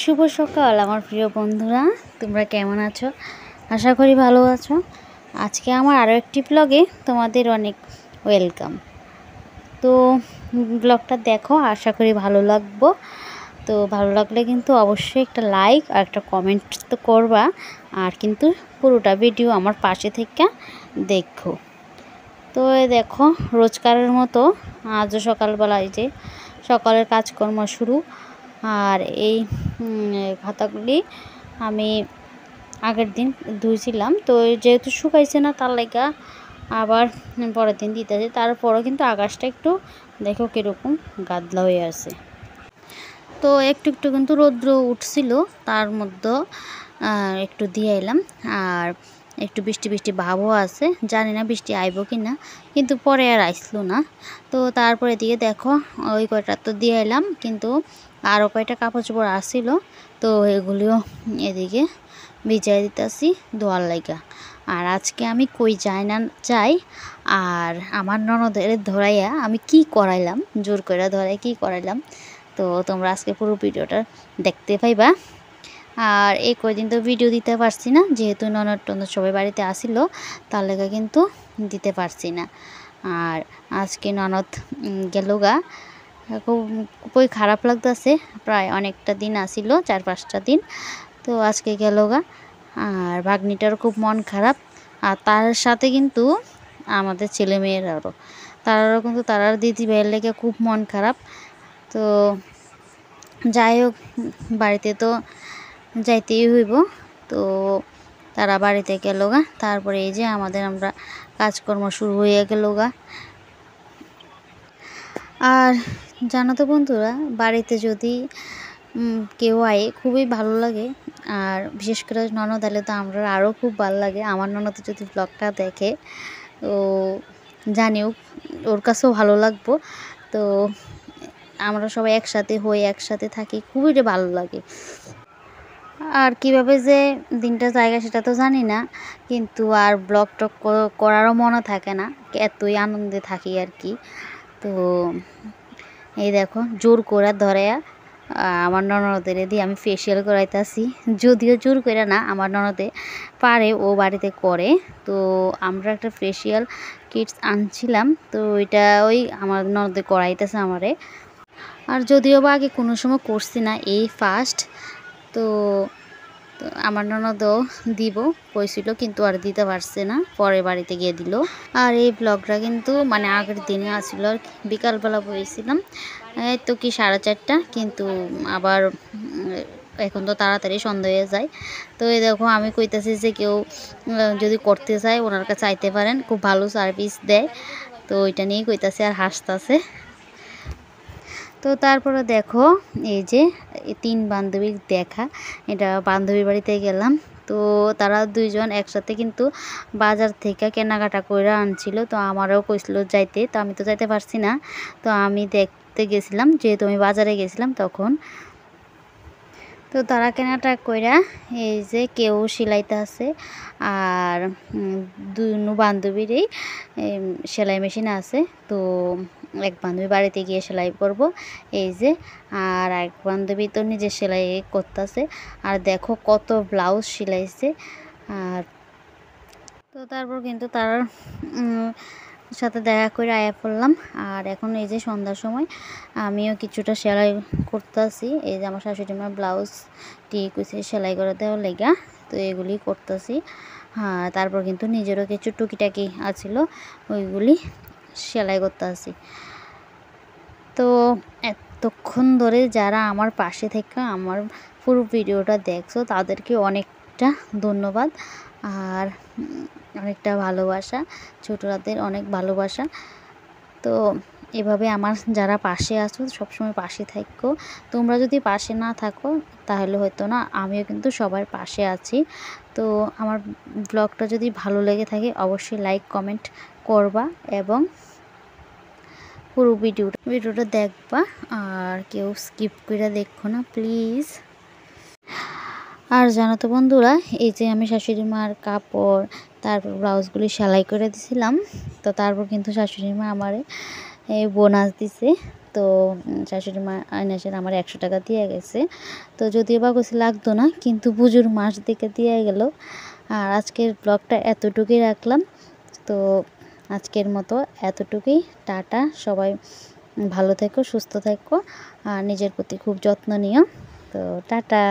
শুভ সকাল আমার প্রিয় বন্ধুরা, তোমরা কেমন আছো? আশা করি ভালো আছো। আজকে আমার আরও একটি ব্লগে তোমাদের অনেক ওয়েলকাম। তো ব্লগটা দেখো, আশা করি ভালো লাগবো। তো ভালো লাগলে কিন্তু অবশ্যই একটা লাইক আর একটা কমেন্ট তো করবা, আর কিন্তু পুরোটা ভিডিও আমার পাশে থেকে দেখো। তো দেখো, রোজকারের মতো আজও সকালবেলায় যে সকালের কাজকর্ম শুরু। আর এই খাতাগুলি আমি আগের দিন ধুইছিলাম, তো যেহেতু শুকাইছে না তার লাগা আবার পরের দিন দিতে আছে। তারপরও কিন্তু আকাশটা একটু দেখো কীরকম গাদলা হয়ে আছে। তো একটু একটু কিন্তু রৌদ্র উঠছিল, তার মধ্যে একটু দিয়ে এলাম। আর একটু বৃষ্টি বৃষ্টি ভাবও আছে, জানি না বৃষ্টি আইব কি না, কিন্তু পরে আর আইসলো না। তো তারপরে এদিকে দেখো ওই কয়টা তো দিয়ে এলাম, কিন্তু আরও কয়টা কাপড় চোপড় আসছিল, তো এগুলিও এদিকে ভিজাই দিতেছি ধোয়ার লাইগা। আর আজকে আমি কই যাই আর আমার ননদের ধরাইয়া আমি কি করাইলাম, জোর করে ধরাই কি করাইলাম, তো তোমরা আজকে পুরো ভিডিওটা দেখতে পাইবা। আর এই কয়দিন তো ভিডিও দিতে পারছি না, যেহেতু ননদ টনদ সবাই বাড়িতে আসিল, তার লেগে কিন্তু দিতে পারছি না। আর আজকে ননদ গেলগা, খুবই খারাপ লাগতেছে। প্রায় অনেকটা দিন আসিল, 4-5টা দিন, তো আজকে গেলগা। আর ভাগ্নিটারও খুব মন খারাপ। আর তার সাথে কিন্তু আমাদের ছেলে মেয়েরারও, তারাও কিন্তু তারার দিদি ভাইয়ের লেগে খুব মন খারাপ। তো যাই হোক, বাড়িতে তো যাইতেই হইব। তো তারা বাড়িতে গেলগা, তারপরে এই যে আমরা কাজকর্ম শুরু হয়ে গেলগা। আর জানো তো বন্ধুরা, বাড়িতে যদি কেউ আয় খুবই ভালো লাগে। আর বিশেষ করে ননদ এলে তো আমরা আরও খুব ভালো লাগে। আমার ননদ যদি ব্লগটা দেখে, তো জানিও ওর কাছেও ভালো লাগবো। তো আমরা সবাই একসাথে হই, একসাথে থাকি, খুবই ভালো লাগে। আর কিভাবে যে দিনটা জায়গা সেটা তো জানি না, কিন্তু আর ব্লগ টক করারও মনে থাকে না, এতই আনন্দে থাকি আর কি। তো এই দেখো, জোর করে ধরে আমার ননদের দিয়ে আমি ফেসিয়াল করাইতেছি। যদিও জোর করে না, আমার ননদে পারে, ও বাড়িতে করে। তো আমরা একটা ফেসিয়াল কিটস আনছিলাম, তো ওইটা ওই আমার ননদে করাইতেছে আমারে। আর যদিও বা আগে কোনো সময় করছি না, এই ফার্স্ট। তো আমার ননদও দিব কইছিল, কিন্তু আর দিতে পারছে না, পরে বাড়িতে গিয়ে দিল। আর এই ব্লগটা কিন্তু মানে আগের দিনে আসছিল, আর বিকালবেলা বইছিলাম, এই তো কি 4:30, কিন্তু আবার এখন তো তাড়াতাড়ি সন্ধ্যা হয়ে যায়। তো এই দেখো, আমি কইতাছি যে কেউ যদি করতে চায় ওনার কাছে চাইতে পারেন, খুব ভালো সার্ভিস দেয়। তো ওইটা নিয়েই কইতাছে আর হাসতাছে। তো তারপরে দেখো, এই যে 3 বান্ধবীর দেখা, এটা বান্ধবীর বাড়িতে গেলাম। তো তারা দুইজন একসাথে কিন্তু বাজার থেকে কেনাকাটা করে আনছিল। তো আমারও কইছিল যাইতে, তো আমি তো যাইতে পারছি না। তো আমি দেখতে গেছিলাম, যেহেতু আমি বাজারে গেছিলাম তখন। তো তারা কেনাটা কইরা এই যে কেউ সেলাইতে আছে, আর দুই বান্ধবীরই সেলাই মেশিন আছে। তো এক বান্ধবী বাড়িতে গিয়ে সেলাই করব, এই যে। আর এক বান্ধবী তো নিজে সেলাই করতেছে। আর দেখো কত ব্লাউজ সেলাইছে। আর তো তারপর কিন্তু তার সাথে দেখা করে আয়া পড়লাম। আর এখন এই যে সন্ধ্যার সময় আমিও কিছুটা সেলাই করতেছি। এই যে আমার শাশুড়ি মার ব্লাউজটি কুচি সেলাই করে দেওয়ার লেগা, তো এগুলি করতেছি। হ্যাঁ, তারপর কিন্তু নিজেরও কিছু টুকিটাকি আছিল, ওইগুলি সেলাই করতেছি। তো এতক্ষণ ধরে যারা আমার পাশে থেকে আমার পুরো ভিডিওটা দেখছো, তাদেরকে অনেকটা ধন্যবাদ আর অনেকটা ভালোবাসা, ছোটরাদের অনেক ভালোবাসা। তো এভাবে আমার যারা পাশে আছো সবসময় পাশে থাকো। তোমরা যদি পাশে না থাকো তাহলে হয়তো না, আমিও কিন্তু সবার পাশে আছি। তো আমার ব্লগটা যদি ভালো লেগে থাকে অবশ্যই লাইক কমেন্ট করবা, এবং পুরো ভিডিওটা দেখবা। আর কেউ স্কিপ করে দেখো না প্লিজ। আর জানো তো বন্ধুরা, এই যে আমি শাশুড়ি মার কাপড় তারপর ব্লাউজগুলি সেলাই করে দিছিলাম, তো তারপর কিন্তু শাশুড়ি মা আমারে বোনাস দিছে। তো শাশুড়ি মা এসে আমার 100 টাকা দিয়ে গেছে। তো যদিও বা কিছু লাগতো না, কিন্তু পুজোর মাস দেখে দিয়ে গেল। আর আজকের ব্লগটা এতটুকুই রাখলাম। তো আজকের মতো এতটুকুই। টাটা। সবাই ভালো থেকো, সুস্থ থেকো আর নিজের প্রতি খুব যত্ন নিও। তো টাটা।